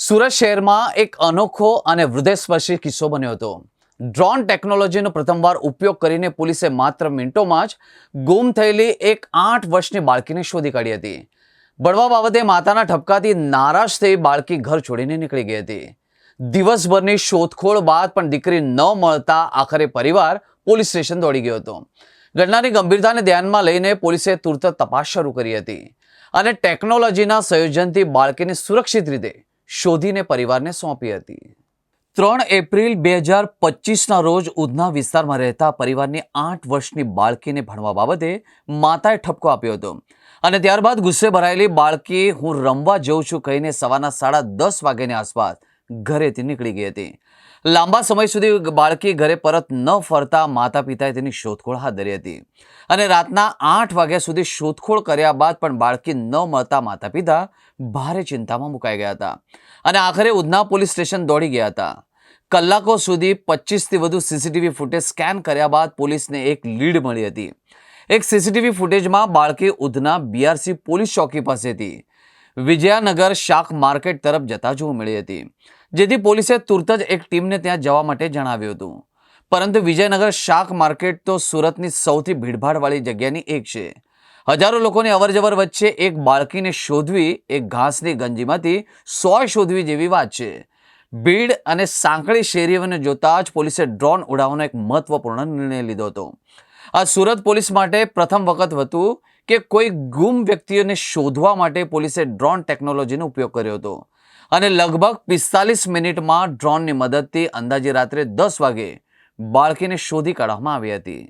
સુરત શહેરમાં એક અનોખો અને હૃદયસ્પર્શી કિસ્સો બન્યો હતો। ડ્રોન ટેકનોલોજીનો પ્રથમવાર ઉપયોગ કરીને પોલીસે માત્ર મિનિટોમાં જ ગુમ થયેલી એક 8 વર્ષની બાળકીને શોધી કાઢી હતી। બળવા બાબતે માતાના ઠપકાથી નારાજ થઈ બાળકી ઘર છોડીને નીકળી ગઈ હતી। દિવસભરની શોધખોળ બાદ પણ દીકરી ન મળતા આખરે પરિવાર પોલીસ સ્ટેશન દોડી ગયો હતો। ઘટનાની ગંભીરતાને ધ્યાનમાં લઈને પોલીસે તુરત તપાસ શરૂ કરી હતી અને ટેકનોલોજીના સંયોજનથી બાળકીને સુરક્ષિત રીતે શોધીને પરિવારને સોંપી હતી। 3 એપ્રિલ 2025ના રોજ ઉધના વિસ્તારમાં રહેતા પરિવારની 8 વર્ષની બાળકીને ભણવા બાબતે માતાએ ઠપકો આપ્યો હતો અને ત્યારબાદ ગુસ્સે ભરાયેલી બાળકી હું રમવા જઉં છું કહીને સવારના 10:30 વાગ્યાની આસપાસ ઘરેથી નીકળી ગઈ હતી। લાંબા સમય સુધી બાળકી ઘરે પરત ન ફરતા માતા પિતાએ તેની શોધખોળ હાથ ધરી હતી અને રાતના 8 વાગ્યા સુધી શોધખોળ કર્યા બાદ પણ બાળકી ન મળતા માતા પિતા ભારે ચિંતામાં મુકાઈ ગયા હતા અને આખરે ઉધના પોલીસ સ્ટેશન દોડી ગયા હતા। કલાકો સુધી 25થી વધુ સીસીટીવી ફૂટેજ સ્કેન કર્યા બાદ પોલીસને એક લીડ મળી હતી। એક સીસીટીવી ફૂટેજમાં બાળકી ઉધના બીઆરસી પોલીસ ચોકી પાસેથી વિજયાનગર શાક માર્કેટ તરફ જતા જોવા મળી હતી, જેથી પોલીસે તુરત જ એક ટીમને ત્યાં જવા માટે જણાવ્યું હતું। પરંતુ વિજયનગર શાક માર્કેટ તો સુરતની સૌથી ભીડભાડવાળી જગ્યાની એક છે। હજારો લોકોની અવરજવર વચ્ચે એક બાળકીને શોધવી એક ઘાસની ગંજીમાંથી સોય શોધવી જેવી વાત છે। ભીડ અને સાંકડી શેરીઓને જોતા જ પોલીસે ડ્રોન ઉડાવવાનો એક મહત્વપૂર્ણ નિર્ણય લીધો હતો। આ સુરત પોલીસ માટે પ્રથમ વખત હતું કે કોઈ ગુમ વ્યક્તિઓને શોધવા માટે પોલીસે ડ્રોન ટેકનોલોજીનો ઉપયોગ કર્યો હતો અને લગભગ 45 મિનિટમાં ડ્રોનની મદદથી અંદાજે રાત્રે 10 વાગે બાળકીને શોધી કાઢવામાં આવી હતી।